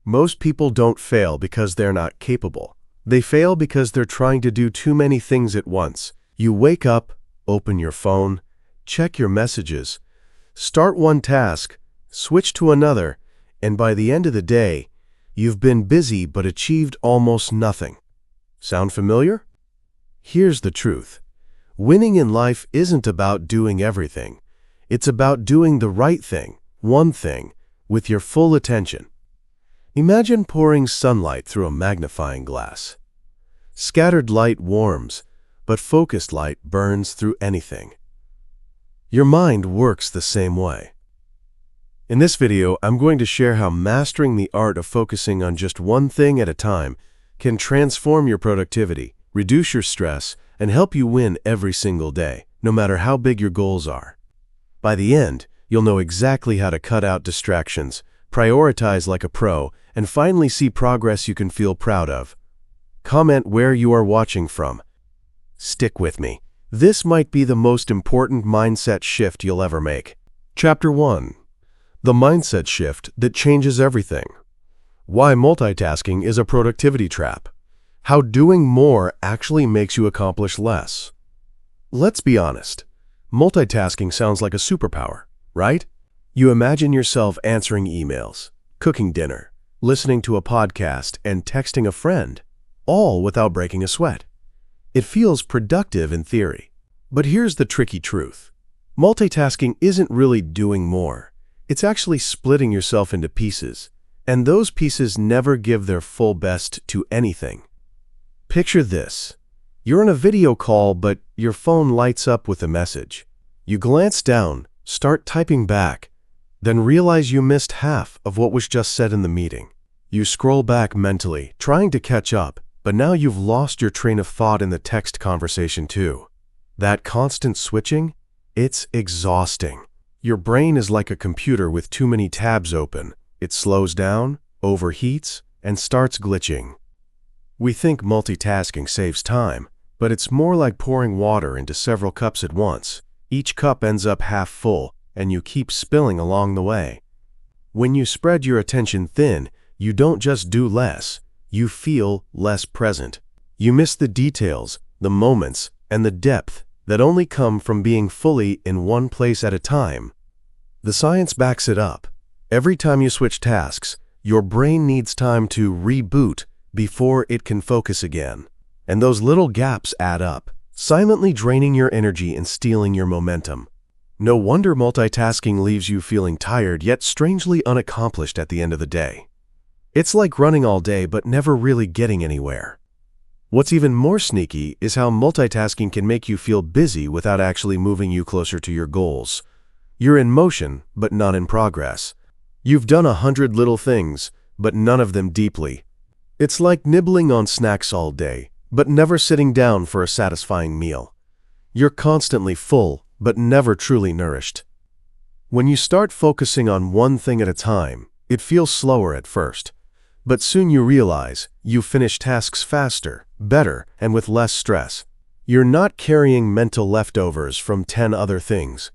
Most people don't fail because they're not capable. They fail because they're trying to do too many things at once. You wake up, open your phone, check your messages, start one task, switch to another, and by the end of the day, you've been busy but achieved almost nothing. Sound familiar? Here's the truth. Winning in life isn't about doing everything. It's about doing the right thing, one thing, with your full attention. Imagine pouring sunlight through a magnifying glass. Scattered light warms, but focused light burns through anything. Your mind works the same way. In this video, I'm going to share how mastering the art of focusing on just one thing at a time can transform your productivity, reduce your stress, and help you win every single day, no matter how big your goals are. By the end, you'll know exactly how to cut out distractions, prioritize like a pro, and finally see progress you can feel proud of. Comment where you are watching from. Stick with me. This might be the most important mindset shift you'll ever make. Chapter 1. The mindset shift that changes everything. Why multitasking is a productivity trap. How doing more actually makes you accomplish less. Let's be honest. Multitasking sounds like a superpower, right? You imagine yourself answering emails, cooking dinner, listening to a podcast, and texting a friend, all without breaking a sweat. It feels productive in theory. But here's the tricky truth. Multitasking isn't really doing more. It's actually splitting yourself into pieces, and those pieces never give their full best to anything. Picture this. You're in a video call, but your phone lights up with a message. You glance down, start typing back, then realize you missed half of what was just said in the meeting. You scroll back mentally, trying to catch up, but now you've lost your train of thought in the text conversation too. That constant switching, it's exhausting. Your brain is like a computer with too many tabs open. It slows down, overheats, and starts glitching. We think multitasking saves time, but it's more like pouring water into several cups at once. Each cup ends up half full, and you keep spilling along the way. When you spread your attention thin, you don't just do less, you feel less present. You miss the details, the moments, and the depth that only come from being fully in one place at a time. The science backs it up. Every time you switch tasks, your brain needs time to reboot before it can focus again. And those little gaps add up, silently draining your energy and stealing your momentum. No wonder multitasking leaves you feeling tired yet strangely unaccomplished at the end of the day. It's like running all day but never really getting anywhere. What's even more sneaky is how multitasking can make you feel busy without actually moving you closer to your goals. You're in motion, but not in progress. You've done 100 little things, but none of them deeply. It's like nibbling on snacks all day, but never sitting down for a satisfying meal. You're constantly full, but never truly nourished. When you start focusing on one thing at a time, it feels slower at first. But soon you realize you finish tasks faster, better, and with less stress. You're not carrying mental leftovers from 10 other things.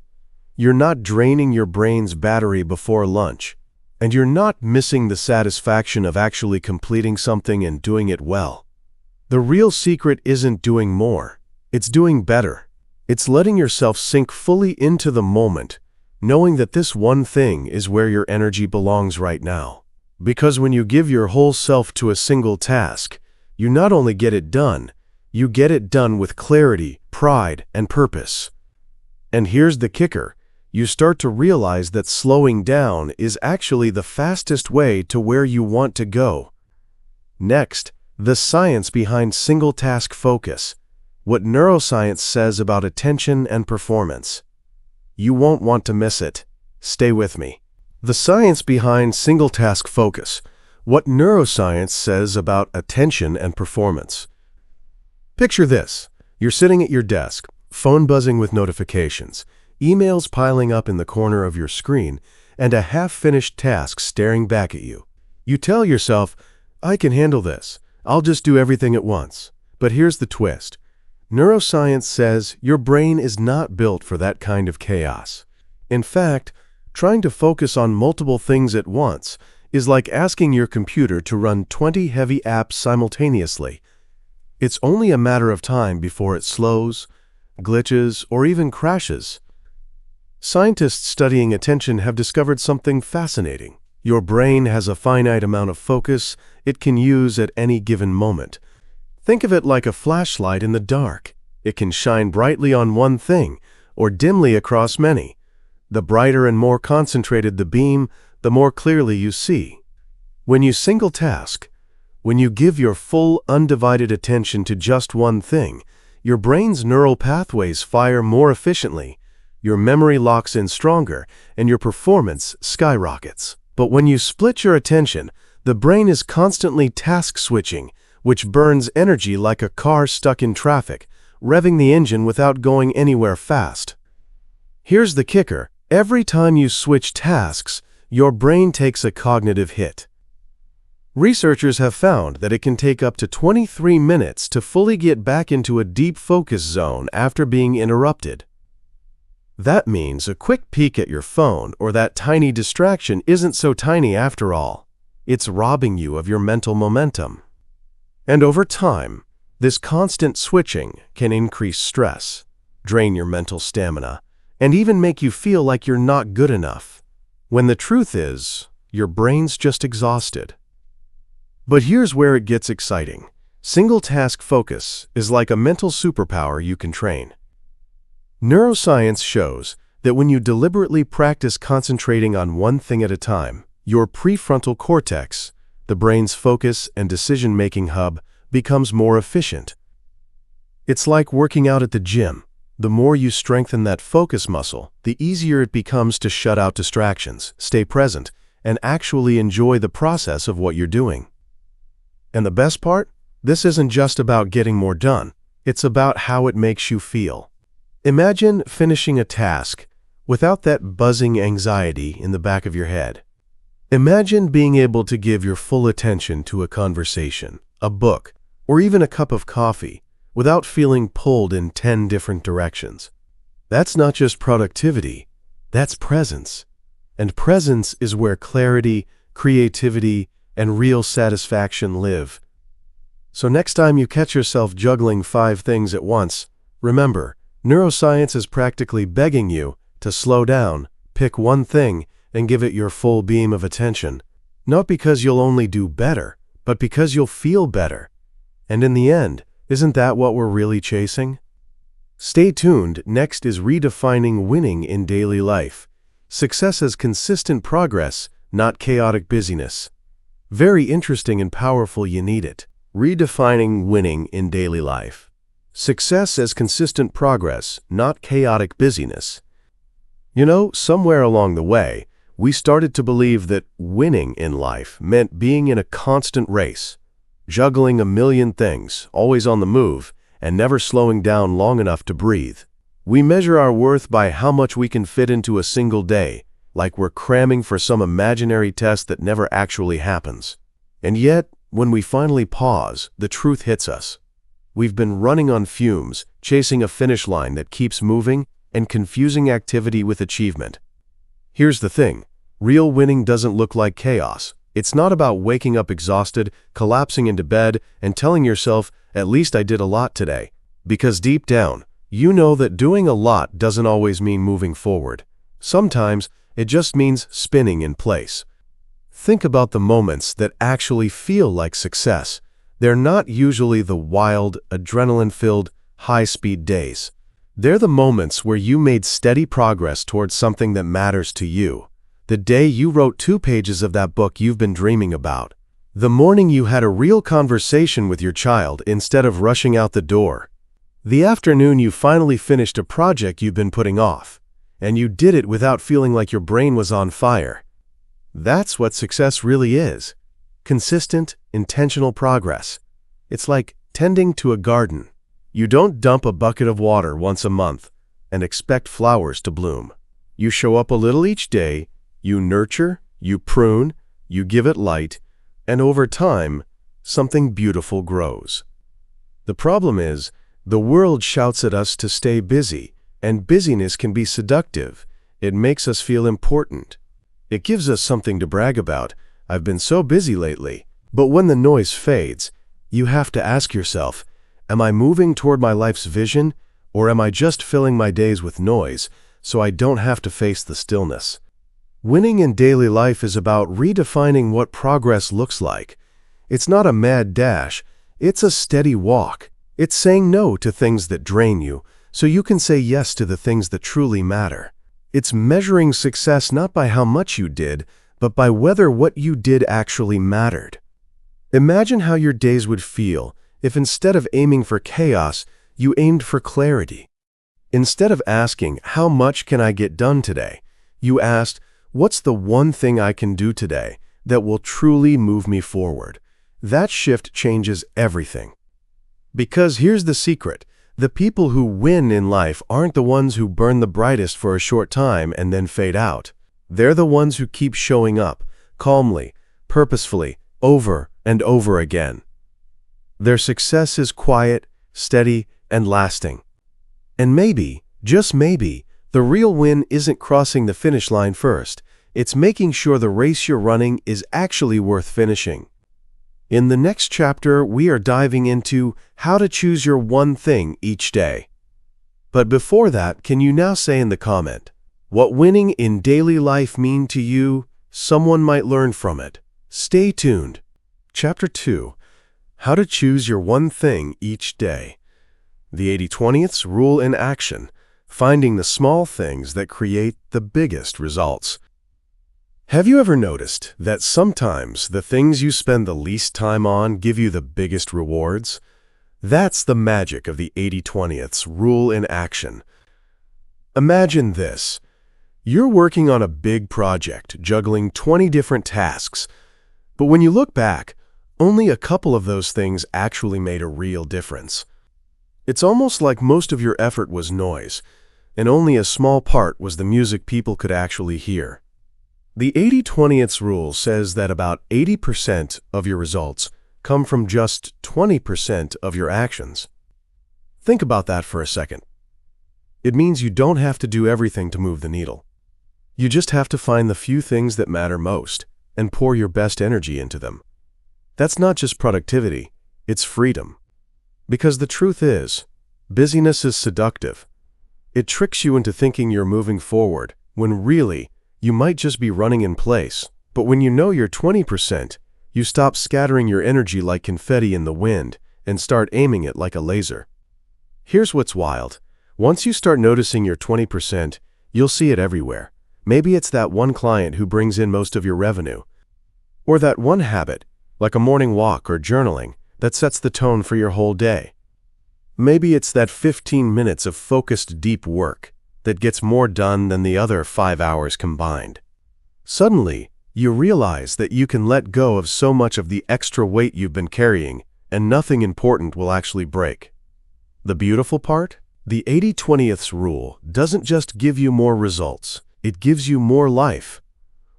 You're not draining your brain's battery before lunch. And you're not missing the satisfaction of actually completing something and doing it well. The real secret isn't doing more. It's doing better. It's letting yourself sink fully into the moment, knowing that this one thing is where your energy belongs right now. Because when you give your whole self to a single task, you not only get it done, you get it done with clarity, pride, and purpose. And here's the kicker. You start to realize that slowing down is actually the fastest way to where you want to go. Next, the science behind single-task focus. What neuroscience says about attention and performance. You won't want to miss it. Stay with me. The science behind single-task focus. What neuroscience says about attention and performance. Picture this. You're sitting at your desk, phone buzzing with notifications, emails piling up in the corner of your screen, and a half-finished task staring back at you. You tell yourself, I can handle this. I'll just do everything at once. But here's the twist. Neuroscience says your brain is not built for that kind of chaos. In fact, trying to focus on multiple things at once is like asking your computer to run 20 heavy apps simultaneously. It's only a matter of time before it slows, glitches, or even crashes. Scientists studying attention have discovered something fascinating. Your brain has a finite amount of focus it can use at any given moment. Think of it like a flashlight in the dark. It can shine brightly on one thing, or dimly across many. The brighter and more concentrated the beam, the more clearly you see. When you single task, when you give your full, undivided attention to just one thing, your brain's neural pathways fire more efficiently, your memory locks in stronger, and your performance skyrockets. But when you split your attention, the brain is constantly task-switching, which burns energy like a car stuck in traffic, revving the engine without going anywhere fast. Here's the kicker. Every time you switch tasks, your brain takes a cognitive hit. Researchers have found that it can take up to 23 minutes to fully get back into a deep focus zone after being interrupted. That means a quick peek at your phone or that tiny distraction isn't so tiny after all. It's robbing you of your mental momentum. And over time, this constant switching can increase stress, drain your mental stamina, and even make you feel like you're not good enough, when the truth is, your brain's just exhausted. But here's where it gets exciting. Single-task focus is like a mental superpower you can train. Neuroscience shows that when you deliberately practice concentrating on one thing at a time, your prefrontal cortex, the brain's focus and decision-making hub, becomes more efficient. It's like working out at the gym. The more you strengthen that focus muscle, the easier it becomes to shut out distractions, stay present, and actually enjoy the process of what you're doing. And the best part? This isn't just about getting more done. It's about how it makes you feel. Imagine finishing a task without that buzzing anxiety in the back of your head. Imagine being able to give your full attention to a conversation, a book, or even a cup of coffee without feeling pulled in 10 different directions. That's not just productivity, that's presence. And presence is where clarity, creativity, and real satisfaction live. So next time you catch yourself juggling 5 things at once, remember, neuroscience is practically begging you to slow down, pick one thing, and give it your full beam of attention. Not because you'll only do better, but because you'll feel better. And in the end, isn't that what we're really chasing? Stay tuned. Next is redefining winning in daily life. Success as consistent progress, not chaotic busyness. Very interesting and powerful. You need it. Redefining winning in daily life. Success as consistent progress, not chaotic busyness. You know, somewhere along the way, we started to believe that winning in life meant being in a constant race, juggling a million things, always on the move, and never slowing down long enough to breathe. We measure our worth by how much we can fit into a single day, like we're cramming for some imaginary test that never actually happens. And yet, when we finally pause, the truth hits us. We've been running on fumes, chasing a finish line that keeps moving, and confusing activity with achievement. Here's the thing. Real winning doesn't look like chaos. It's not about waking up exhausted, collapsing into bed, and telling yourself, at least I did a lot today. Because deep down, you know that doing a lot doesn't always mean moving forward. Sometimes, it just means spinning in place. Think about the moments that actually feel like success. They're not usually the wild, adrenaline-filled, high-speed days. They're the moments where you made steady progress towards something that matters to you. The day you wrote 2 pages of that book you've been dreaming about. The morning you had a real conversation with your child instead of rushing out the door. The afternoon you finally finished a project you've been putting off. And you did it without feeling like your brain was on fire. That's what success really is. Consistent, intentional progress. It's like tending to a garden. You don't dump a bucket of water once a month and expect flowers to bloom. You show up a little each day, you nurture, you prune, you give it light, and over time, something beautiful grows. The problem is, the world shouts at us to stay busy, and busyness can be seductive. It makes us feel important. It gives us something to brag about, I've been so busy lately." But when the noise fades, you have to ask yourself, am I moving toward my life's vision, or am I just filling my days with noise so I don't have to face the stillness? Winning in daily life is about redefining what progress looks like. It's not a mad dash, it's a steady walk. It's saying no to things that drain you so you can say yes to the things that truly matter. It's measuring success not by how much you did, but by whether what you did actually mattered. Imagine how your days would feel if instead of aiming for chaos, you aimed for clarity. Instead of asking, "How much can I get done today?" you asked, "What's the one thing I can do today that will truly move me forward?" That shift changes everything. Because here's the secret. The people who win in life aren't the ones who burn the brightest for a short time and then fade out. They're the ones who keep showing up, calmly, purposefully, over and over again. Their success is quiet, steady, and lasting. And maybe, just maybe, the real win isn't crossing the finish line first. It's making sure the race you're running is actually worth finishing. In the next chapter, we are diving into how to choose your one thing each day. But before that, can you now say in the comment, what winning in daily life mean to you? Someone might learn from it. Stay tuned. Chapter 2. How to choose your one thing each day. The 80/20th rule in action. Finding the small things that create the biggest results. Have you ever noticed that sometimes the things you spend the least time on give you the biggest rewards? That's the magic of the 80/20th rule in action. Imagine this. You're working on a big project, juggling 20 different tasks. But when you look back, only a couple of those things actually made a real difference. It's almost like most of your effort was noise, and only a small part was the music people could actually hear. The 80/20th rule says that about 80% of your results come from just 20% of your actions. Think about that for a second. It means you don't have to do everything to move the needle. You just have to find the few things that matter most and pour your best energy into them. That's not just productivity, it's freedom. Because the truth is, busyness is seductive. It tricks you into thinking you're moving forward, when really, you might just be running in place. But when you know you're 20%, you stop scattering your energy like confetti in the wind and start aiming it like a laser. Here's what's wild. Once you start noticing your 20%, you'll see it everywhere. Maybe it's that one client who brings in most of your revenue. Or that one habit, like a morning walk or journaling, that sets the tone for your whole day. Maybe it's that 15 minutes of focused deep work that gets more done than the other 5 hours combined. Suddenly, you realize that you can let go of so much of the extra weight you've been carrying, and nothing important will actually break. The beautiful part? The 80/20th rule doesn't just give you more results, it gives you more life,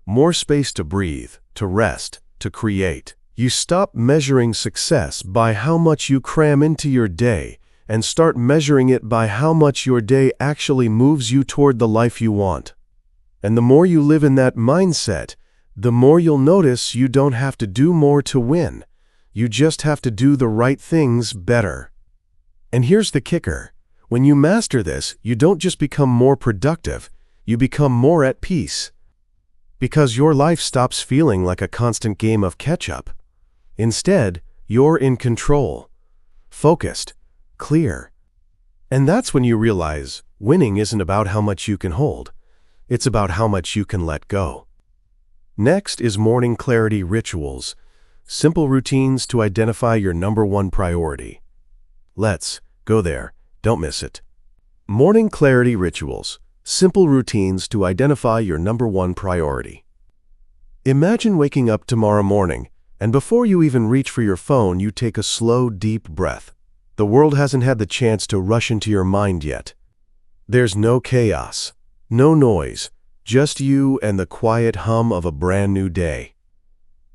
more space to breathe, to rest, to create. You stop measuring success by how much you cram into your day and start measuring it by how much your day actually moves you toward the life you want. And the more you live in that mindset, the more you'll notice you don't have to do more to win. You just have to do the right things better. And here's the kicker. When you master this, you don't just become more productive, you become more at peace. Because your life stops feeling like a constant game of catch-up. Instead, you're in control, focused, clear. And that's when you realize winning isn't about how much you can hold. It's about how much you can let go. Next is morning clarity rituals, simple routines to identify your number one priority. Let's go there. Don't miss it. Morning clarity rituals, simple routines to identify your number one priority. Imagine waking up tomorrow morning, and before you even reach for your phone, you take a slow, deep breath. The world hasn't had the chance to rush into your mind yet. There's no chaos, no noise, just you and the quiet hum of a brand new day.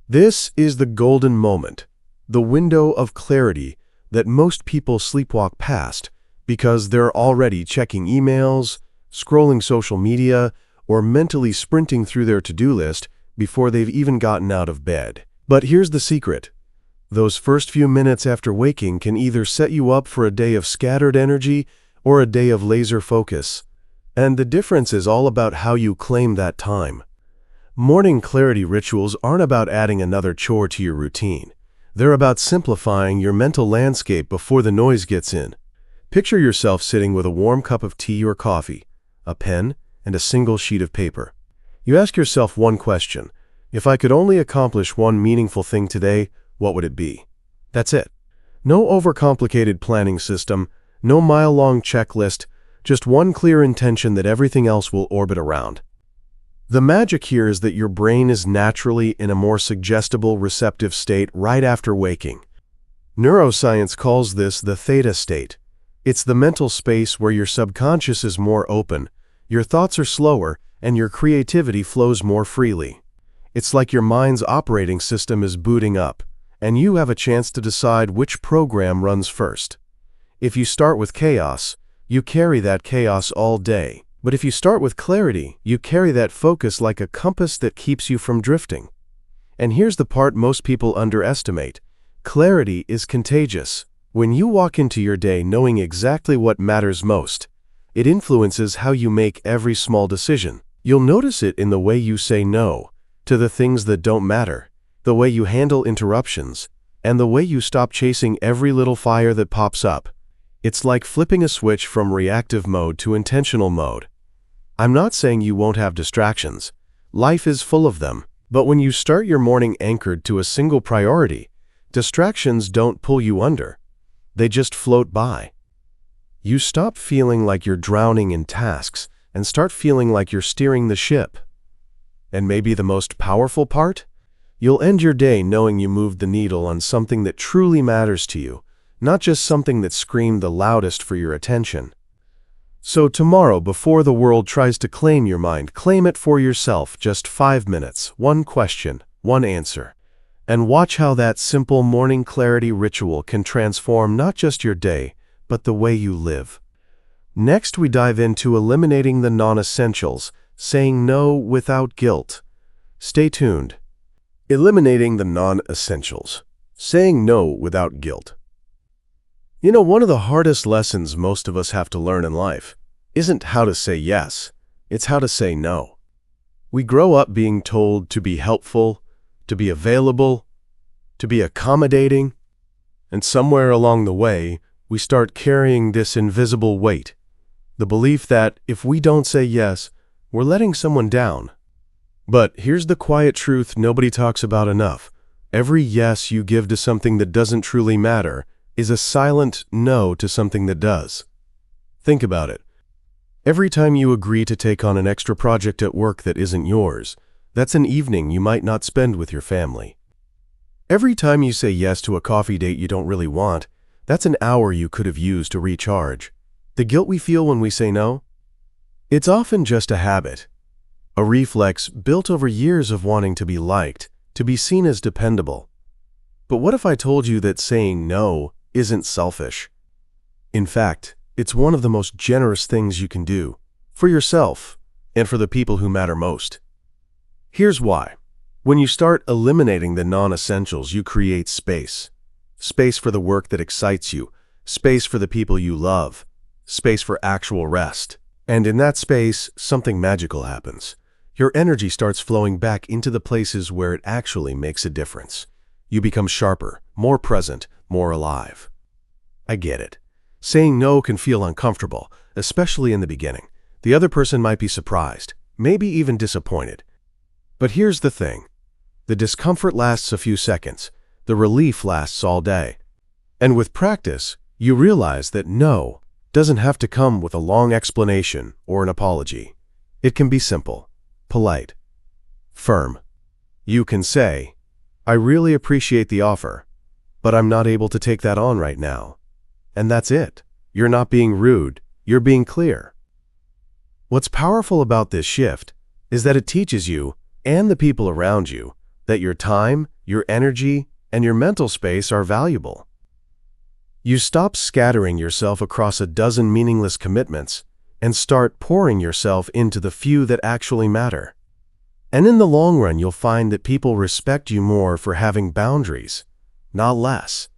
This is the golden moment, the window of clarity that most people sleepwalk past because they're already checking emails, scrolling social media, or mentally sprinting through their to-do list before they've even gotten out of bed. But here's the secret. Those first few minutes after waking can either set you up for a day of scattered energy or a day of laser focus. And the difference is all about how you claim that time. Morning clarity rituals aren't about adding another chore to your routine. They're about simplifying your mental landscape before the noise gets in. Picture yourself sitting with a warm cup of tea or coffee, a pen, and a single sheet of paper. You ask yourself one question: if I could only accomplish one meaningful thing today, what would it be? That's it. No overcomplicated planning system, no mile-long checklist, just one clear intention that everything else will orbit around. The magic here is that your brain is naturally in a more suggestible, receptive state right after waking. Neuroscience calls this the theta state. It's the mental space where your subconscious is more open, your thoughts are slower, and your creativity flows more freely. It's like your mind's operating system is booting up, and you have a chance to decide which program runs first. If you start with chaos, you carry that chaos all day. But if you start with clarity, you carry that focus like a compass that keeps you from drifting. And here's the part most people underestimate. Clarity is contagious. When you walk into your day knowing exactly what matters most, it influences how you make every small decision. You'll notice it in the way you say no to the things that don't matter, the way you handle interruptions, and the way you stop chasing every little fire that pops up. It's like flipping a switch from reactive mode to intentional mode. I'm not saying you won't have distractions. Life is full of them. But when you start your morning anchored to a single priority, distractions don't pull you under. They just float by. You stop feeling like you're drowning in tasks and start feeling like you're steering the ship. And maybe the most powerful part? You'll end your day knowing you moved the needle on something that truly matters to you, not just something that screamed the loudest for your attention. So tomorrow, before the world tries to claim your mind, claim it for yourself. Just 5 minutes, one question, one answer. And watch how that simple morning clarity ritual can transform not just your day, but the way you live. Next, we dive into eliminating the non-essentials, saying no without guilt. Stay tuned. Eliminating the non-essentials, saying no without guilt. You know, one of the hardest lessons most of us have to learn in life isn't how to say yes, it's how to say no. We grow up being told to be helpful, to be available, to be accommodating, and somewhere along the way, we start carrying this invisible weight, the belief that if we don't say yes, we're letting someone down. But here's the quiet truth nobody talks about enough. Every yes you give to something that doesn't truly matter is a silent no to something that does. Think about it. Every time you agree to take on an extra project at work that isn't yours, that's an evening you might not spend with your family. Every time you say yes to a coffee date you don't really want, that's an hour you could have used to recharge. The guilt we feel when we say no? It's often just a habit, a reflex built over years of wanting to be liked, to be seen as dependable. But what if I told you that saying no isn't selfish? In fact, it's one of the most generous things you can do, for yourself and for the people who matter most. Here's why. When you start eliminating the non-essentials, you create space. Space for the work that excites you, space for the people you love, space for actual rest. And in that space, something magical happens. Your energy starts flowing back into the places where it actually makes a difference. You become sharper, more present, more alive. I get it. Saying no can feel uncomfortable, especially in the beginning. The other person might be surprised, maybe even disappointed. But here's the thing. The discomfort lasts a few seconds. The relief lasts all day. And with practice, you realize that no doesn't have to come with a long explanation or an apology. It can be simple, polite, firm. You can say, "I really appreciate the offer, but I'm not able to take that on right now." And that's it. You're not being rude, you're being clear. What's powerful about this shift is that it teaches you and the people around you that your time, your energy, and your mental space are valuable. You stop scattering yourself across a dozen meaningless commitments and start pouring yourself into the few that actually matter. And in the long run, you'll find that people respect you more for having boundaries, not less.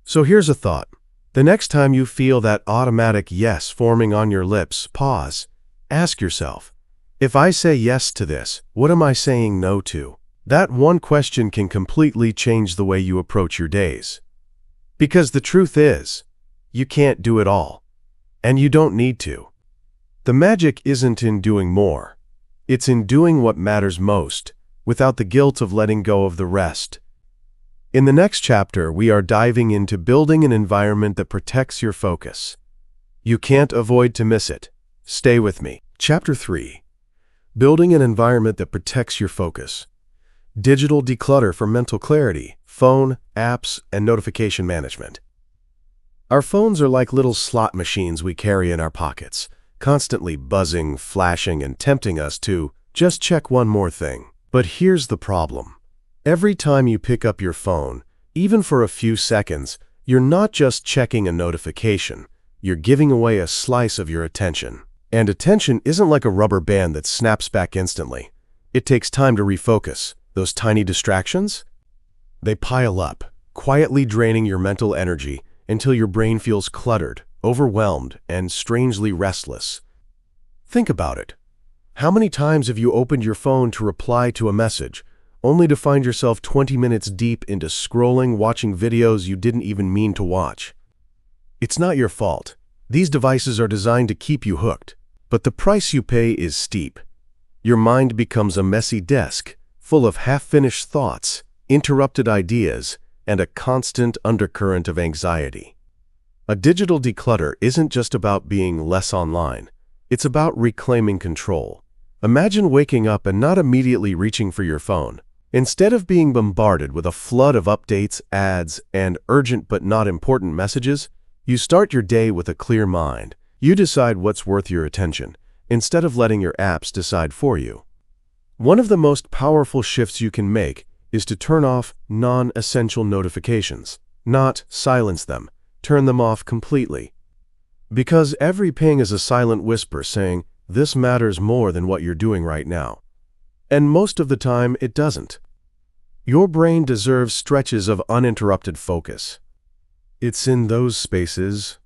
So here's a thought. The next time you feel that automatic yes forming on your lips, pause. Ask yourself, if I say yes to this, what am I saying no to? That one question can completely change the way you approach your days. Because the truth is, you can't do it all, and you don't need to. The magic isn't in doing more. It's in doing what matters most, without the guilt of letting go of the rest. In the next chapter, we are diving into building an environment that protects your focus. You can't avoid to miss it. Stay with me. Chapter 3. Building an environment that protects your focus. Digital declutter for mental clarity, phone, apps, and notification management. Our phones are like little slot machines we carry in our pockets, constantly buzzing, flashing, and tempting us to just check one more thing. But here's the problem. Every time you pick up your phone, even for a few seconds, you're not just checking a notification, you're giving away a slice of your attention. And attention isn't like a rubber band that snaps back instantly. It takes time to refocus. Those tiny distractions? They pile up, quietly draining your mental energy until your brain feels cluttered, overwhelmed, and strangely restless. Think about it. How many times have you opened your phone to reply to a message, only to find yourself 20 minutes deep into scrolling, watching videos you didn't even mean to watch? It's not your fault. These devices are designed to keep you hooked, but the price you pay is steep. Your mind becomes a messy desk, full of half-finished thoughts, interrupted ideas, and a constant undercurrent of anxiety. A digital declutter isn't just about being less online. It's about reclaiming control. Imagine waking up and not immediately reaching for your phone. Instead of being bombarded with a flood of updates, ads, and urgent but not important messages, you start your day with a clear mind. You decide what's worth your attention, instead of letting your apps decide for you. One of the most powerful shifts you can make is to turn off non-essential notifications, not silence them, turn them off completely. Because every ping is a silent whisper saying, this matters more than what you're doing right now. And most of the time, it doesn't. Your brain deserves stretches of uninterrupted focus. It's in those spaces,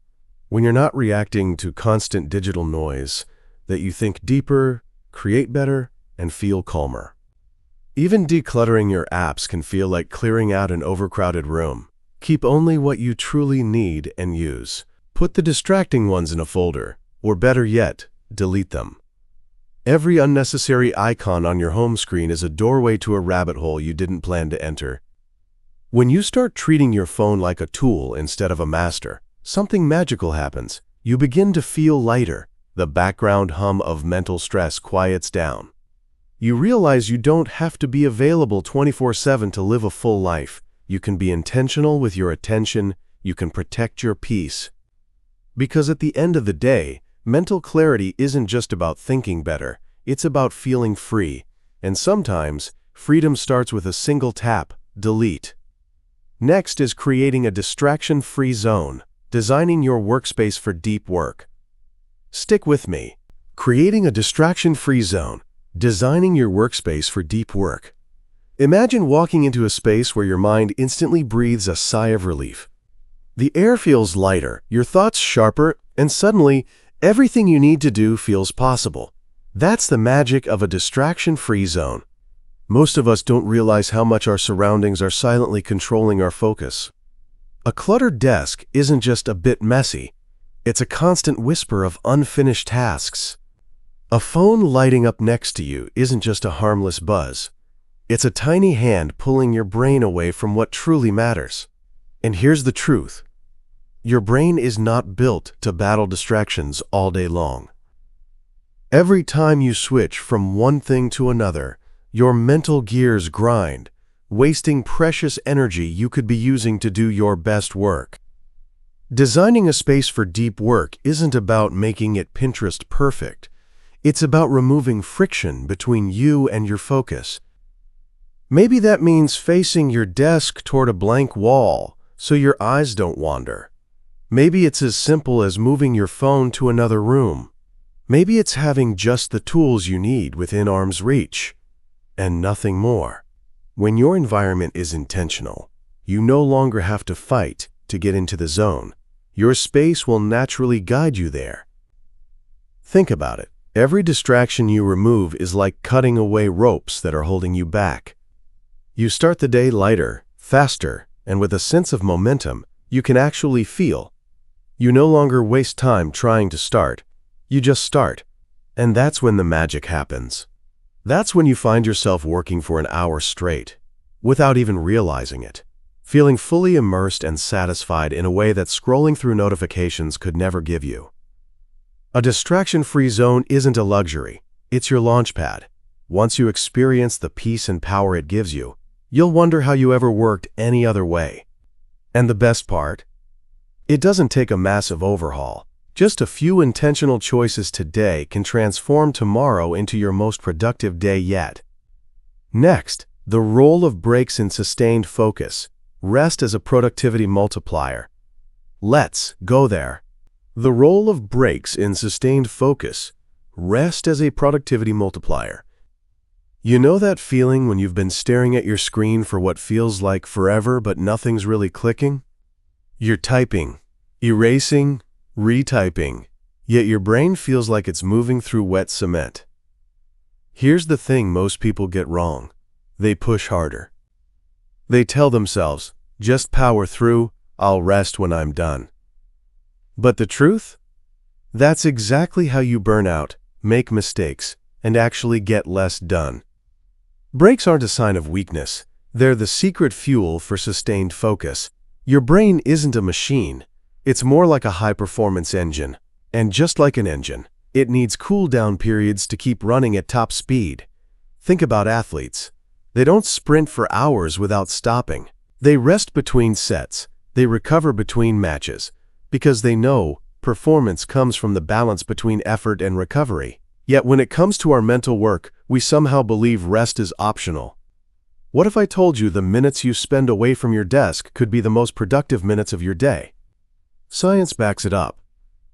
when you're not reacting to constant digital noise, that you think deeper, create better, and feel calmer. Even decluttering your apps can feel like clearing out an overcrowded room. Keep only what you truly need and use. Put the distracting ones in a folder, or better yet, delete them. Every unnecessary icon on your home screen is a doorway to a rabbit hole you didn't plan to enter. When you start treating your phone like a tool instead of a master, something magical happens. You begin to feel lighter. The background hum of mental stress quiets down. You realize you don't have to be available 24/7 to live a full life. You can be intentional with your attention. You can protect your peace. Because at the end of the day, mental clarity isn't just about thinking better. It's about feeling free. And sometimes, freedom starts with a single tap, delete. Next is creating a distraction-free zone, designing your workspace for deep work. Stick with me. Creating a distraction-free zone, designing your workspace for deep work. Imagine walking into a space where your mind instantly breathes a sigh of relief. The air feels lighter, your thoughts sharper, and suddenly, everything you need to do feels possible. That's the magic of a distraction-free zone. Most of us don't realize how much our surroundings are silently controlling our focus. A cluttered desk isn't just a bit messy. It's a constant whisper of unfinished tasks. A phone lighting up next to you isn't just a harmless buzz. It's a tiny hand pulling your brain away from what truly matters. And here's the truth. Your brain is not built to battle distractions all day long. Every time you switch from one thing to another, your mental gears grind, wasting precious energy you could be using to do your best work. Designing a space for deep work isn't about making it Pinterest perfect. It's about removing friction between you and your focus. Maybe that means facing your desk toward a blank wall so your eyes don't wander. Maybe it's as simple as moving your phone to another room. Maybe it's having just the tools you need within arm's reach. and nothing more. When your environment is intentional, you no longer have to fight to get into the zone. Your space will naturally guide you there. Think about it. Every distraction you remove is like cutting away ropes that are holding you back. You start the day lighter, faster, and with a sense of momentum you can actually feel. You no longer waste time trying to start. You just start. And that's when the magic happens. That's when you find yourself working for an hour straight, without even realizing it, feeling fully immersed and satisfied in a way that scrolling through notifications could never give you. A distraction-free zone isn't a luxury, it's your launchpad. Once you experience the peace and power it gives you, you'll wonder how you ever worked any other way. And the best part? It doesn't take a massive overhaul. Just a few intentional choices today can transform tomorrow into your most productive day yet. Next, the role of breaks in sustained focus. Rest as a productivity multiplier. Let's go there. The role of breaks in sustained focus. Rest as a productivity multiplier. You know that feeling when you've been staring at your screen for what feels like forever but nothing's really clicking? You're typing, erasing, retyping, yet your brain feels like it's moving through wet cement. Here's the thing most people get wrong. They push harder. They tell themselves, just power through, I'll rest when I'm done. But the truth? That's exactly how you burn out, make mistakes, and actually get less done. Breaks aren't a sign of weakness. They're the secret fuel for sustained focus. Your brain isn't a machine. It's more like a high-performance engine. And just like an engine, it needs cool-down periods to keep running at top speed. Think about athletes. They don't sprint for hours without stopping. They rest between sets. They recover between matches. Because they know performance comes from the balance between effort and recovery. Yet when it comes to our mental work, we somehow believe rest is optional. What if I told you the minutes you spend away from your desk could be the most productive minutes of your day? Science backs it up.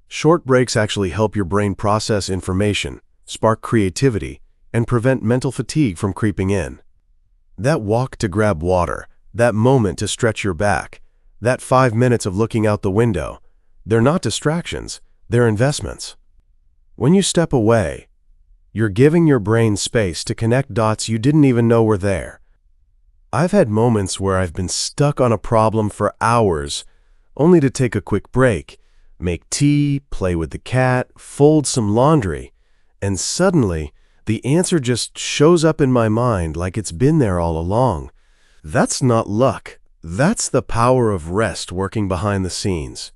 Short breaks actually help your brain process information, spark creativity, and prevent mental fatigue from creeping in. That walk to grab water, that moment to stretch your back, that 5 minutes of looking out the window, they're not distractions, they're investments. When you step away, you're giving your brain space to connect dots you didn't even know were there. I've had moments where I've been stuck on a problem for hours, only to take a quick break, make tea, play with the cat, fold some laundry, and suddenly the answer just shows up in my mind like it's been there all along. That's not luck. That's the power of rest working behind the scenes.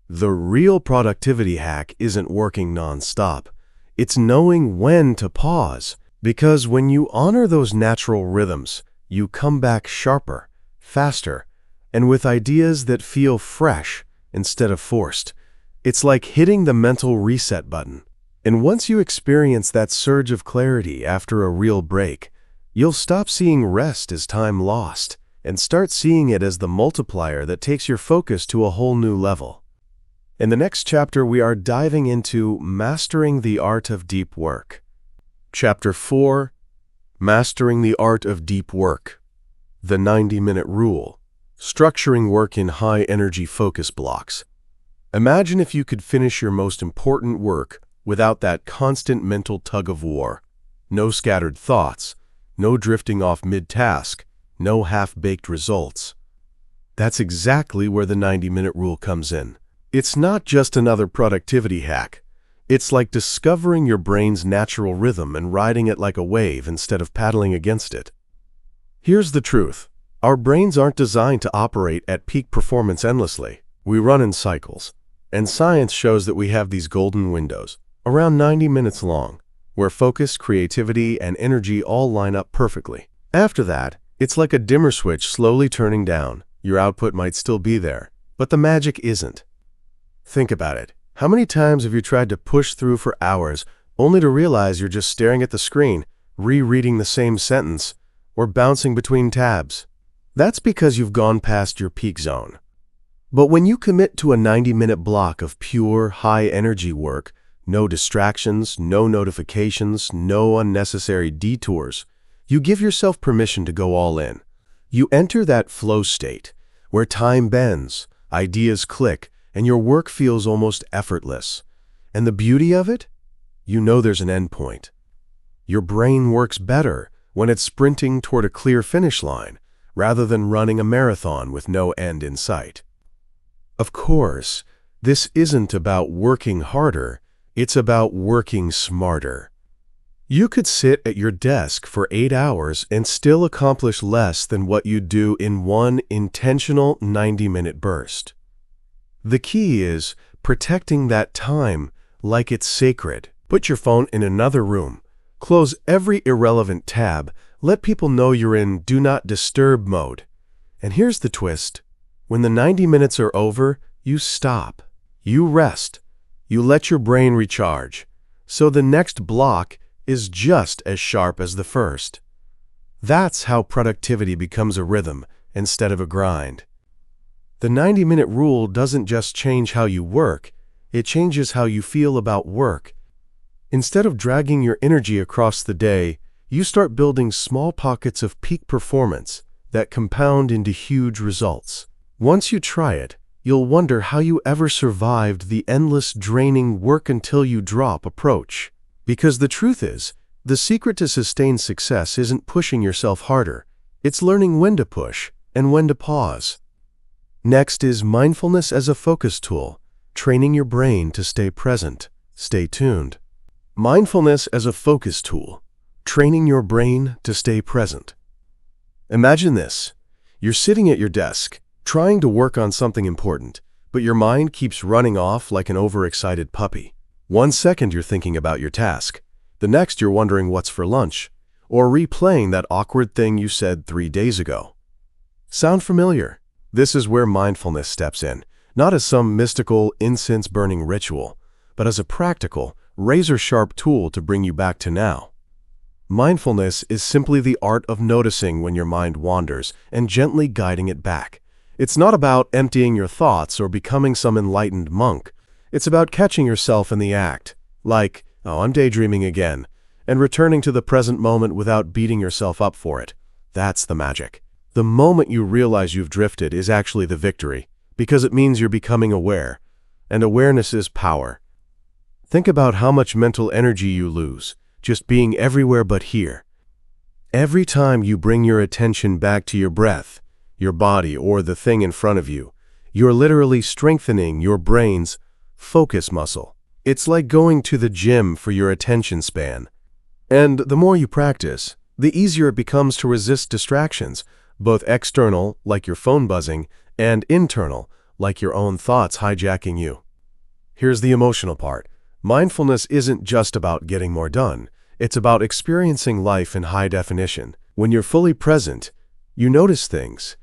The real productivity hack isn't working non-stop. It's knowing when to pause, because when you honor those natural rhythms, you come back sharper, faster, and with ideas that feel fresh instead of forced. It's like hitting the mental reset button. And once you experience that surge of clarity after a real break, you'll stop seeing rest as time lost and start seeing it as the multiplier that takes your focus to a whole new level. In the next chapter, we are diving into Mastering the Art of Deep Work. Chapter 4, Mastering the Art of Deep Work. The 90-minute rule. Structuring work in high-energy focus blocks. Imagine if you could finish your most important work without that constant mental tug-of-war. No scattered thoughts, no drifting off mid-task, no half-baked results. That's exactly where the 90-minute rule comes in. It's not just another productivity hack. It's like discovering your brain's natural rhythm and riding it like a wave instead of paddling against it. Here's the truth. Our brains aren't designed to operate at peak performance endlessly. We run in cycles. And science shows that we have these golden windows, around 90 minutes long, where focus, creativity, and energy all line up perfectly. After that, it's like a dimmer switch slowly turning down. Your output might still be there, but the magic isn't. Think about it. How many times have you tried to push through for hours only to realize you're just staring at the screen, rereading the same sentence, or bouncing between tabs? That's because you've gone past your peak zone. But when you commit to a 90-minute block of pure, high-energy work, no distractions, no notifications, no unnecessary detours, You give yourself permission to go all in. You enter that flow state, where time bends, ideas click, and your work feels almost effortless. And the beauty of it? You know there's an end point. Your brain works better when it's sprinting toward a clear finish line, rather than running a marathon with no end in sight. Of course, this isn't about working harder, it's about working smarter. You could sit at your desk for 8 hours and still accomplish less than what you do in one intentional 90-minute burst. The key is protecting that time like it's sacred. Put your phone in another room. Close every irrelevant tab. Let people know you're in Do Not Disturb mode. And here's the twist. When the 90 minutes are over, you stop. You rest. You let your brain recharge. So the next block is just as sharp as the first. That's how productivity becomes a rhythm instead of a grind. The 90-minute rule doesn't just change how you work, it changes how you feel about work. Instead of dragging your energy across the day, you start building small pockets of peak performance that compound into huge results. Once you try it, you'll wonder how you ever survived the endless, draining work until you drop approach. Because the truth is, the secret to sustained success isn't pushing yourself harder. It's learning when to push and when to pause. Next is mindfulness as a focus tool, training your brain to stay present. Stay tuned. Mindfulness as a focus tool, training your brain to stay present. Imagine this. You're sitting at your desk, trying to work on something important, but your mind keeps running off like an overexcited puppy. 1 second you're thinking about your task, the next you're wondering what's for lunch, or replaying that awkward thing you said 3 days ago. Sound familiar? This is where mindfulness steps in, not as some mystical, incense-burning ritual, but as a practical, razor-sharp tool to bring you back to now. Mindfulness is simply the art of noticing when your mind wanders and gently guiding it back. It's not about emptying your thoughts or becoming some enlightened monk. It's about catching yourself in the act, like, oh, I'm daydreaming again, and returning to the present moment without beating yourself up for it. That's the magic. The moment you realize you've drifted is actually the victory, because it means you're becoming aware, and awareness is power. Think about how much mental energy you lose, just being everywhere but here. Every time you bring your attention back to your breath, your body, or the thing in front of you, you're literally strengthening your brain's focus muscle. It's like going to the gym for your attention span. And the more you practice, the easier it becomes to resist distractions, both external, like your phone buzzing, and internal, like your own thoughts hijacking you. Here's the emotional part. Mindfulness isn't just about getting more done. It's about experiencing life in high definition. When you're fully present, you notice things,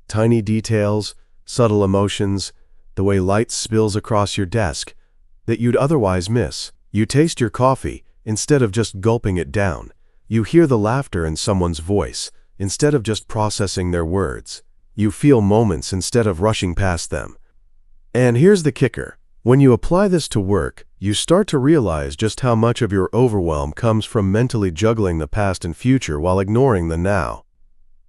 tiny details, subtle emotions, the way light spills across your desk that you'd otherwise miss. You taste your coffee instead of just gulping it down. You hear the laughter in someone's voice instead of just processing their words. You feel moments instead of rushing past them. And here's the kicker. When you apply this to work, you start to realize just how much of your overwhelm comes from mentally juggling the past and future while ignoring the now.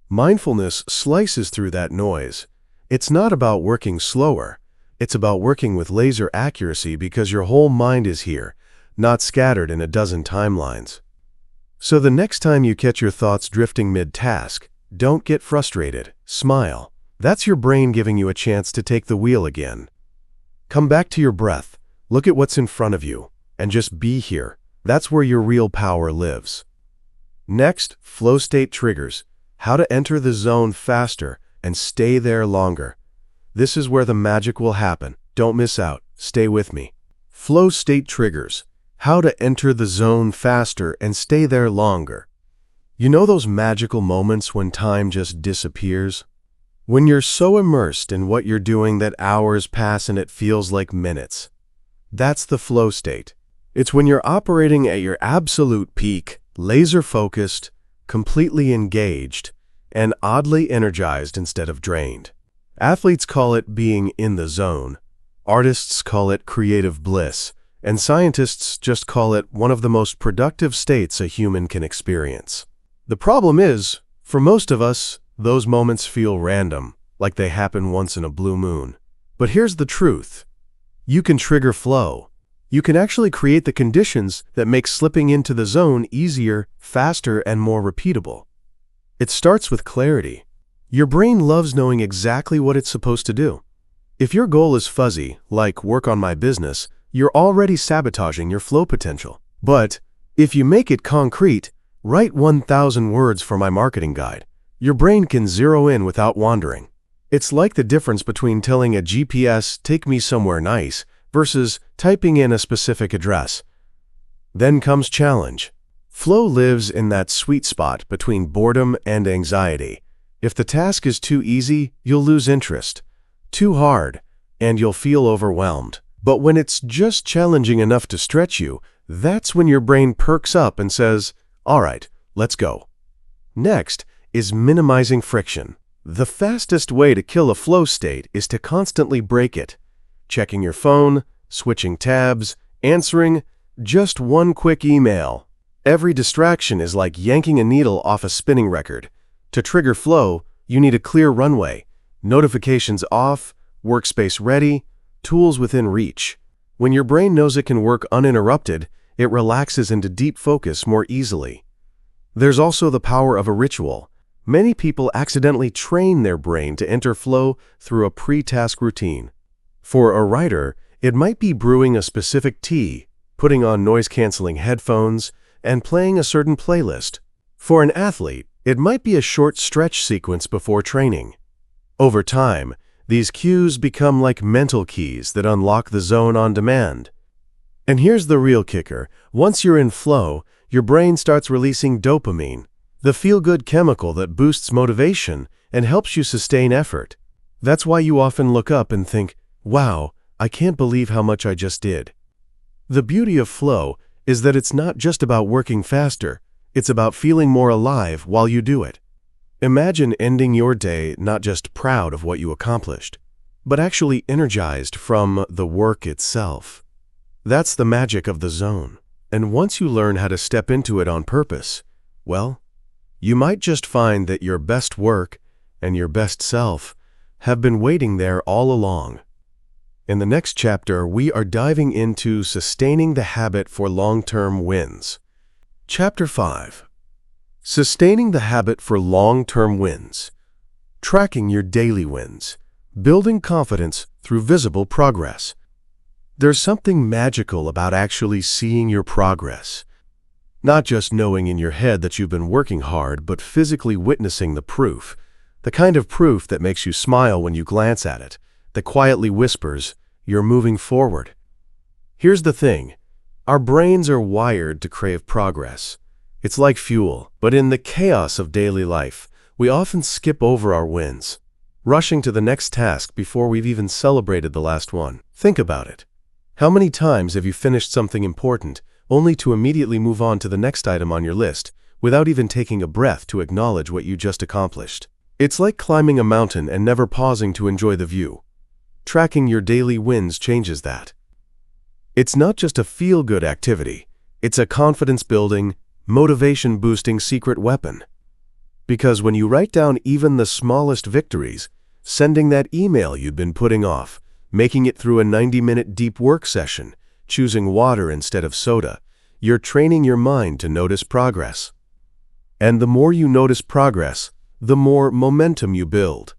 Mindfulness slices through that noise. It's not about working slower. It's about working with laser accuracy because your whole mind is here, not scattered in a dozen timelines. So the next time you catch your thoughts drifting mid-task, don't get frustrated. Smile. That's your brain giving you a chance to take the wheel again. Come back to your breath. Look at what's in front of you, and just be here. That's where your real power lives. Next, flow state triggers. How to enter the zone faster and stay there longer. This is where the magic will happen. Don't miss out. Stay with me. Flow state triggers. How to enter the zone faster and stay there longer. You know those magical moments when time just disappears? When you're so immersed in what you're doing that hours pass and it feels like minutes. That's the flow state. It's when you're operating at your absolute peak, laser-focused, completely engaged, and oddly energized instead of drained. Athletes call it being in the zone. Artists call it creative bliss. And scientists just call it one of the most productive states a human can experience. The problem is, for most of us, those moments feel random, like they happen once in a blue moon. But here's the truth. You can trigger flow. You can actually create the conditions that make slipping into the zone easier, faster, and more repeatable. It starts with clarity. Your brain loves knowing exactly what it's supposed to do. If your goal is fuzzy, like work on my business, you're already sabotaging your flow potential. But if you make it concrete, write 1,000 words for my marketing guide, your brain can zero in without wandering. It's like the difference between telling a GPS, "Take me somewhere nice," versus typing in a specific address. Then comes challenge. Flow lives in that sweet spot between boredom and anxiety. If the task is too easy, you'll lose interest. Too hard, and you'll feel overwhelmed. But when it's just challenging enough to stretch you, that's when your brain perks up and says, "All right, let's go." Next is minimizing friction. The fastest way to kill a flow state is to constantly break it. Checking your phone, switching tabs, answering just one quick email. Every distraction is like yanking a needle off a spinning record. To trigger flow, you need a clear runway, notifications off, workspace ready, tools within reach. When your brain knows it can work uninterrupted, it relaxes into deep focus more easily. There's also the power of a ritual. Many people accidentally train their brain to enter flow through a pre-task routine. For a writer, it might be brewing a specific tea, putting on noise-canceling headphones, and playing a certain playlist. For an athlete, it might be a short stretch sequence before training. Over time, these cues become like mental keys that unlock the zone on demand. And here's the real kicker. Once you're in flow, your brain starts releasing dopamine, the feel-good chemical that boosts motivation and helps you sustain effort. That's why you often look up and think, "Wow, I can't believe how much I just did." The beauty of flow is that it's not just about working faster, it's about feeling more alive while you do it. Imagine ending your day not just proud of what you accomplished, but actually energized from the work itself. That's the magic of the zone. And once you learn how to step into it on purpose, well, you might just find that your best work and your best self have been waiting there all along. In the next chapter, we are diving into sustaining the habit for long-term wins. Chapter 5. Sustaining the habit for long-term wins. Tracking your daily wins. Building confidence through visible progress. There's something magical about actually seeing your progress. Not just knowing in your head that you've been working hard, but physically witnessing the proof. The kind of proof that makes you smile when you glance at it, that quietly whispers, "You're moving forward." Here's the thing. Our brains are wired to crave progress. It's like fuel, but in the chaos of daily life, we often skip over our wins, rushing to the next task before we've even celebrated the last one. Think about it. How many times have you finished something important, only to immediately move on to the next item on your list, without even taking a breath to acknowledge what you just accomplished? It's like climbing a mountain and never pausing to enjoy the view. Tracking your daily wins changes that. It's not just a feel-good activity. It's a confidence-building, motivation-boosting secret weapon. Because when you write down even the smallest victories, sending that email you'd been putting off, making it through a 90-minute deep work session, choosing water instead of soda, you're training your mind to notice progress. And the more you notice progress, the more momentum you build.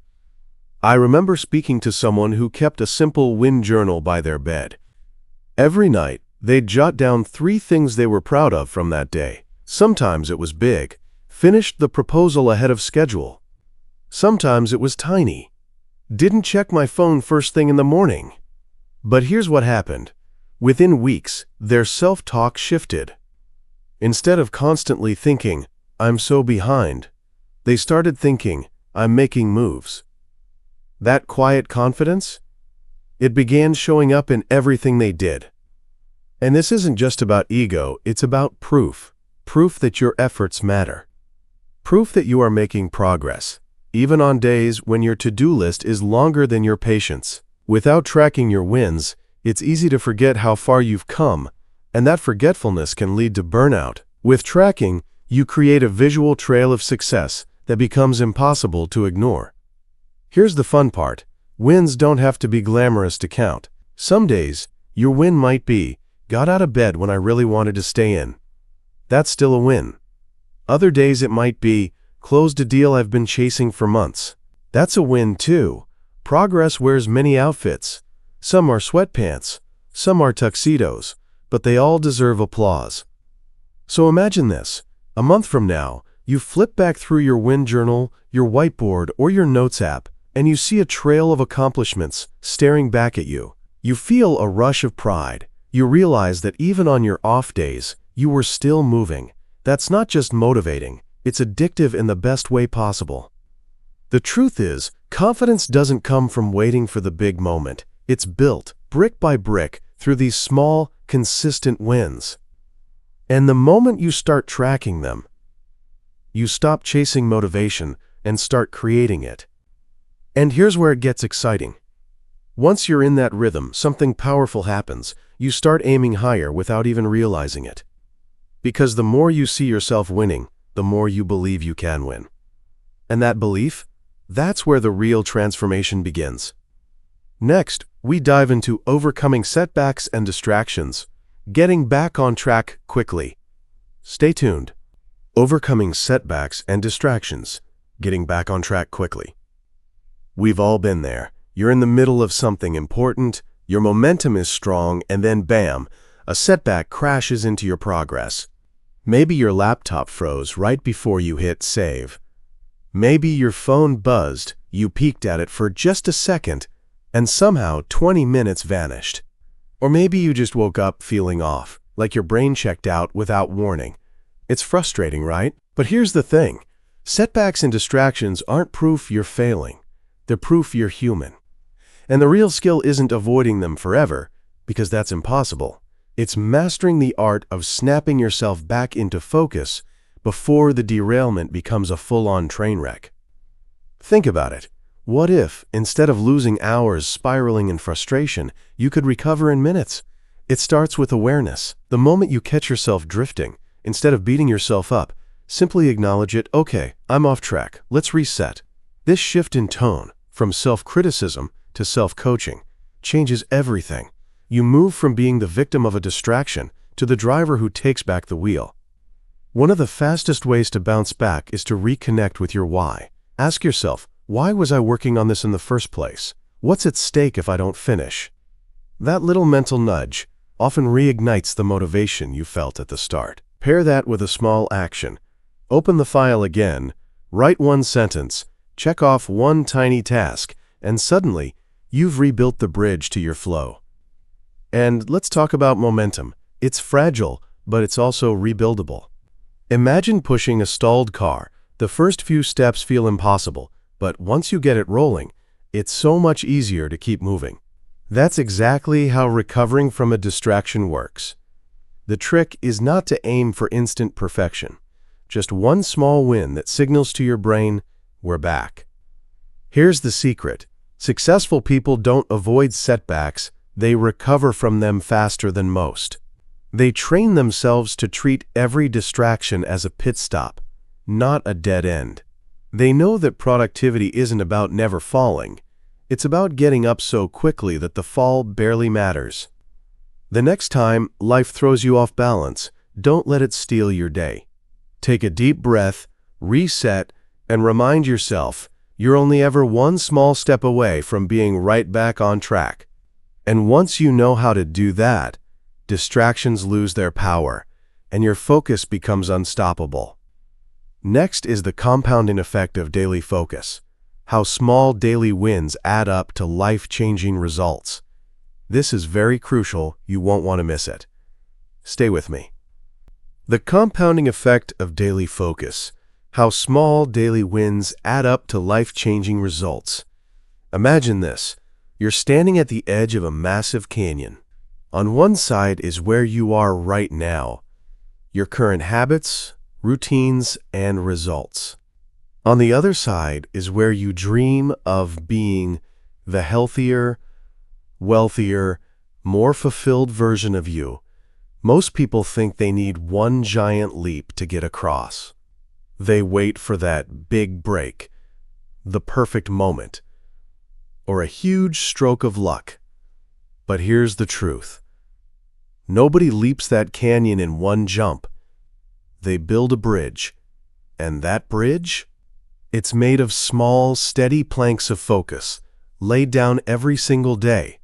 I remember speaking to someone who kept a simple win journal by their bed. Every night, they'd jot down 3 things they were proud of from that day. Sometimes it was big, finished the proposal ahead of schedule. Sometimes it was tiny, didn't check my phone first thing in the morning. But here's what happened. Within weeks, their self-talk shifted. Instead of constantly thinking, "I'm so behind," they started thinking, "I'm making moves." That quiet confidence? It began showing up in everything they did. And this isn't just about ego, it's about proof. Proof that your efforts matter. Proof that you are making progress, even on days when your to-do list is longer than your patience. Without tracking your wins, it's easy to forget how far you've come, and that forgetfulness can lead to burnout. With tracking, You create a visual trail of success that becomes impossible to ignore. Here's the fun part. Wins don't have to be glamorous to count. Some days, your win might be, got out of bed when I really wanted to stay in. That's still a win. Other days it might be, closed a deal I've been chasing for months. That's a win too. Progress wears many outfits. Some are sweatpants, some are tuxedos, but they all deserve applause. So imagine this. A month from now, you flip back through your win journal, your whiteboard, or your notes app, and you see a trail of accomplishments staring back at you. You feel a rush of pride. You realize that even on your off days, you were still moving. That's not just motivating, it's addictive in the best way possible. The truth is, confidence doesn't come from waiting for the big moment. It's built, brick by brick, through these small, consistent wins. And the moment you start tracking them, you stop chasing motivation and start creating it. And here's where it gets exciting. Once you're in that rhythm, something powerful happens. You start aiming higher without even realizing it. Because the more you see yourself winning, the more you believe you can win. And that belief, that's where the real transformation begins. Next, we dive into overcoming setbacks and distractions, getting back on track quickly. Stay tuned. Overcoming setbacks and distractions, getting back on track quickly. We've all been there. You're in the middle of something important, your momentum is strong, and then bam, a setback crashes into your progress. Maybe your laptop froze right before you hit save. Maybe your phone buzzed, you peeked at it for just a second, and somehow 20 minutes vanished. Or maybe you just woke up feeling off, like your brain checked out without warning. It's frustrating, right? But here's the thing. Setbacks and distractions aren't proof you're failing. They're proof you're human. And the real skill isn't avoiding them forever, because that's impossible. It's mastering the art of snapping yourself back into focus before the derailment becomes a full-on train wreck. Think about it. What if, instead of losing hours spiraling in frustration, you could recover in minutes? It starts with awareness. The moment you catch yourself drifting, instead of beating yourself up, simply acknowledge it. Okay, I'm off track. Let's reset. This shift in tone, from self-criticism to self-coaching, changes everything. You move from being the victim of a distraction to the driver who takes back the wheel. One of the fastest ways to bounce back is to reconnect with your why. Ask yourself, why was I working on this in the first place? What's at stake if I don't finish? That little mental nudge often reignites the motivation you felt at the start. Pair that with a small action. Open the file again, write one sentence, check off one tiny task, and suddenly, you've rebuilt the bridge to your flow. And let's talk about momentum. It's fragile, but it's also rebuildable. Imagine pushing a stalled car. The first few steps feel impossible, but once you get it rolling, it's so much easier to keep moving. That's exactly how recovering from a distraction works. The trick is not to aim for instant perfection. Just one small win that signals to your brain, we're back. Here's the secret. Successful people don't avoid setbacks, they recover from them faster than most. They train themselves to treat every distraction as a pit stop, not a dead end. They know that productivity isn't about never falling. It's about getting up so quickly that the fall barely matters. The next time life throws you off balance, don't let it steal your day. Take a deep breath, reset, and remind yourself you're only ever one small step away from being right back on track. And once you know how to do that, distractions lose their power, and your focus becomes unstoppable. Next is the compounding effect of daily focus, how small daily wins add up to life-changing results. This is very crucial, you won't want to miss it. Stay with me. The compounding effect of daily focus, how small daily wins add up to life-changing results. Imagine this. You're standing at the edge of a massive canyon. On one side is where you are right now, your current habits, routines, and results. On the other side is where you dream of being the healthier, wealthier, more fulfilled version of you, Most people think they need one giant leap to get across. They wait for that big break, the perfect moment, or a huge stroke of luck. But here's the truth. Nobody leaps that canyon in one jump. They build a bridge, and that bridge? It's made of small, steady planks of focus, laid down every single day.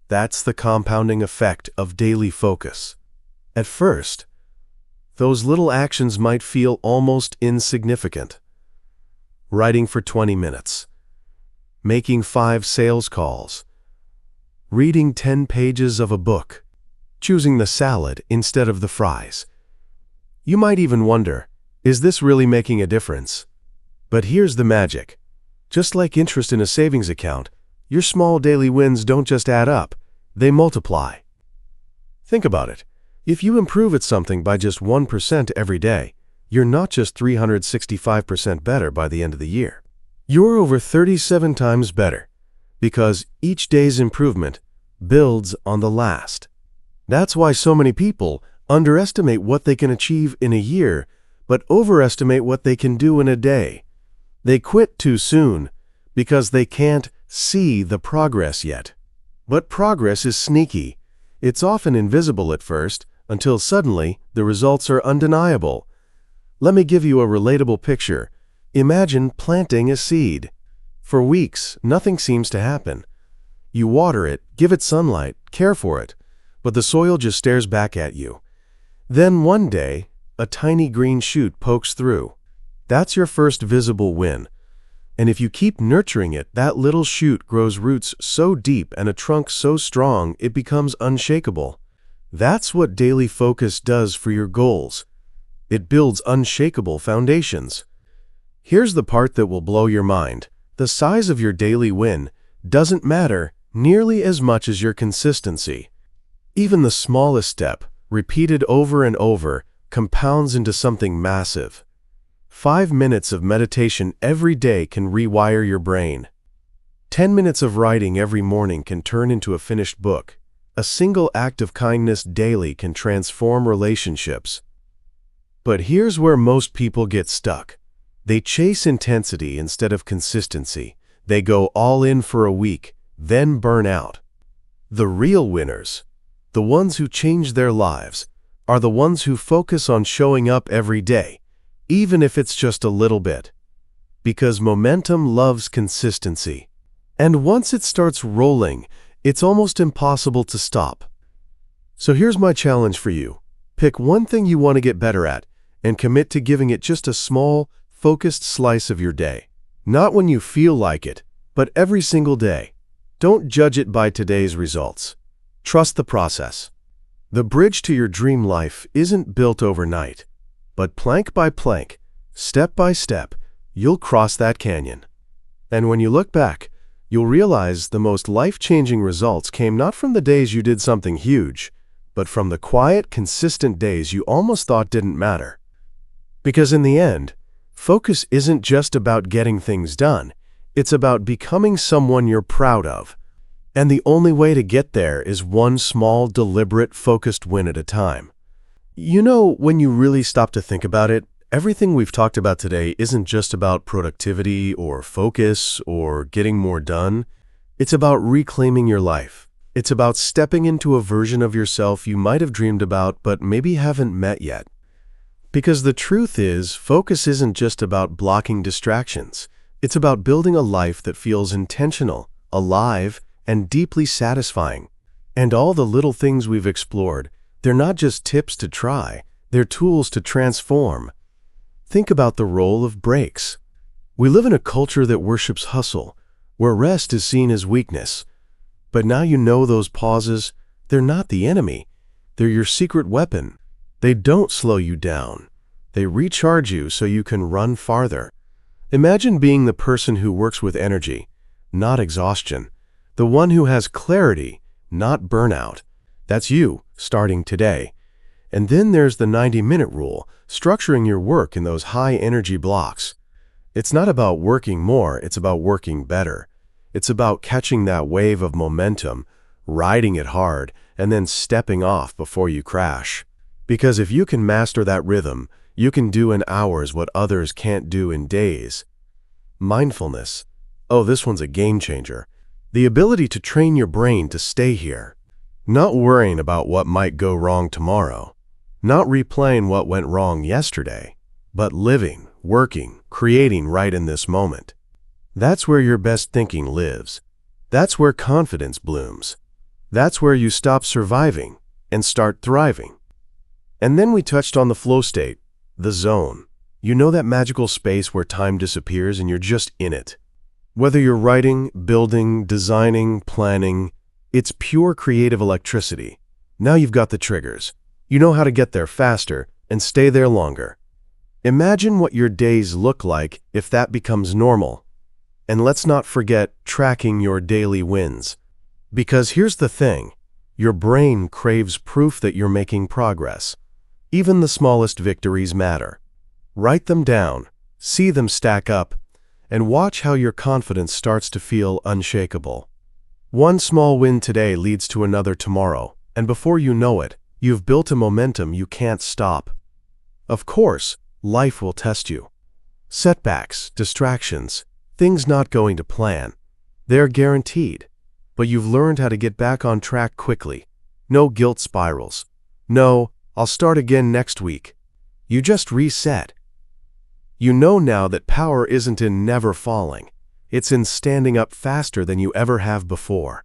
That's the compounding effect of daily focus. At first, those little actions might feel almost insignificant. Writing for 20 minutes, making 5 sales calls, reading 10 pages of a book, choosing the salad instead of the fries. You might even wonder, is this really making a difference? But here's the magic. Just like interest in a savings account, your small daily wins don't just add up, they multiply. Think about it. If you improve at something by just 1% every day, you're not just 365% better by the end of the year. You're over 37 times better, because each day's improvement builds on the last. That's why so many people underestimate what they can achieve in a year, but overestimate what they can do in a day. They quit too soon because they can't see the progress yet. But progress is sneaky. It's often invisible at first, until suddenly the results are undeniable. Let me give you a relatable picture. Imagine planting a seed. For weeks, nothing seems to happen. You water it, give it sunlight, care for it, but the soil just stares back at you. Then one day, a tiny green shoot pokes through. That's your first visible win. And if you keep nurturing it, that little shoot grows roots so deep and a trunk so strong it becomes unshakable. That's what daily focus does for your goals. It builds unshakable foundations. Here's the part that will blow your mind. The size of your daily win doesn't matter nearly as much as your consistency. Even the smallest step, repeated over and over, compounds into something massive. 5 minutes of meditation every day can rewire your brain. 10 minutes of writing every morning can turn into a finished book. A single act of kindness daily can transform relationships. But here's where most people get stuck. They chase intensity instead of consistency. They go all in for a week, then burn out. The real winners, the ones who change their lives, are the ones who focus on showing up every day, even if it's just a little bit. Because momentum loves consistency. And once it starts rolling, it's almost impossible to stop. So here's my challenge for you. Pick one thing you want to get better at and commit to giving it just a small, focused slice of your day. Not when you feel like it, but every single day. Don't judge it by today's results. Trust the process. The bridge to your dream life isn't built overnight, but plank by plank, step by step, you'll cross that canyon. And when you look back, you'll realize the most life-changing results came not from the days you did something huge, but from the quiet, consistent days you almost thought didn't matter. Because in the end, focus isn't just about getting things done, it's about becoming someone you're proud of. And the only way to get there is one small, deliberate, focused win at a time. You know, when you really stop to think about it, everything we've talked about today isn't just about productivity or focus or getting more done. It's about reclaiming your life. It's about stepping into a version of yourself you might have dreamed about but maybe haven't met yet. Because the truth is, focus isn't just about blocking distractions. It's about building a life that feels intentional, alive, and deeply satisfying. And all the little things we've explored, they're not just tips to try, they're tools to transform. Think about the role of breaks. We live in a culture that worships hustle, where rest is seen as weakness. But now you know those pauses, they're not the enemy. They're your secret weapon. They don't slow you down. They recharge you so you can run farther. Imagine being the person who works with energy, not exhaustion. The one who has clarity, not burnout. That's you, starting today. And then there's the 90-minute rule, structuring your work in those high-energy blocks. It's not about working more, it's about working better. It's about catching that wave of momentum, riding it hard, and then stepping off before you crash. Because if you can master that rhythm, you can do in hours what others can't do in days. Mindfulness. Oh, this one's a game changer. The ability to train your brain to stay here. Not worrying about what might go wrong tomorrow. Not replaying what went wrong yesterday, but living, working, creating right in this moment. That's where your best thinking lives. That's where confidence blooms. That's where you stop surviving and start thriving. And then we touched on the flow state, the zone. You know that magical space where time disappears and you're just in it. Whether you're writing, building, designing, planning, it's pure creative electricity. Now you've got the triggers. You know how to get there faster and stay there longer. Imagine what your days look like if that becomes normal. And let's not forget tracking your daily wins. Because here's the thing, your brain craves proof that you're making progress. Even the smallest victories matter. Write them down, see them stack up, and watch how your confidence starts to feel unshakable. One small win today leads to another tomorrow, and before you know it, you've built a momentum you can't stop. Of course, life will test you. Setbacks, distractions, things not going to plan. They're guaranteed, but you've learned how to get back on track quickly. No guilt spirals. No, I'll start again next week. You just reset. You know now that power isn't in never falling. It's in standing up faster than you ever have before.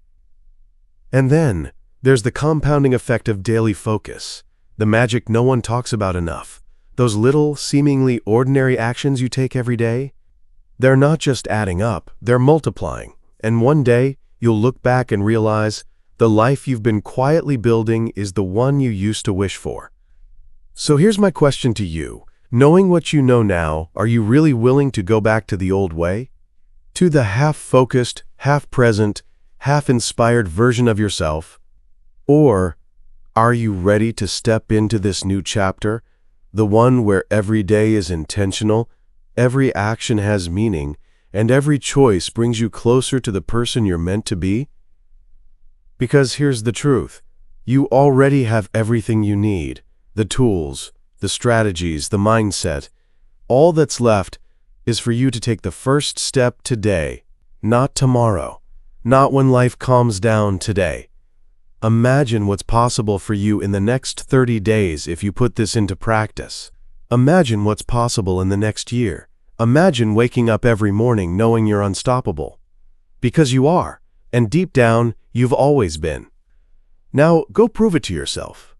And then, there's the compounding effect of daily focus, the magic no one talks about enough. Those little, seemingly ordinary actions you take every day, they're not just adding up, they're multiplying. And one day, you'll look back and realize the life you've been quietly building is the one you used to wish for. So here's my question to you. Knowing what you know now, are you really willing to go back to the old way? To the half-focused, half-present, half-inspired version of yourself? Or are you ready to step into this new chapter, the one where every day is intentional, every action has meaning, and every choice brings you closer to the person you're meant to be? Because here's the truth. You already have everything you need, the tools, the strategies, the mindset. All that's left is for you to take the first step today, not tomorrow, not when life calms down today. Imagine what's possible for you in the next 30 days if you put this into practice. Imagine what's possible in the next year. Imagine waking up every morning knowing you're unstoppable. Because you are, and deep down, you've always been. Now, go prove it to yourself.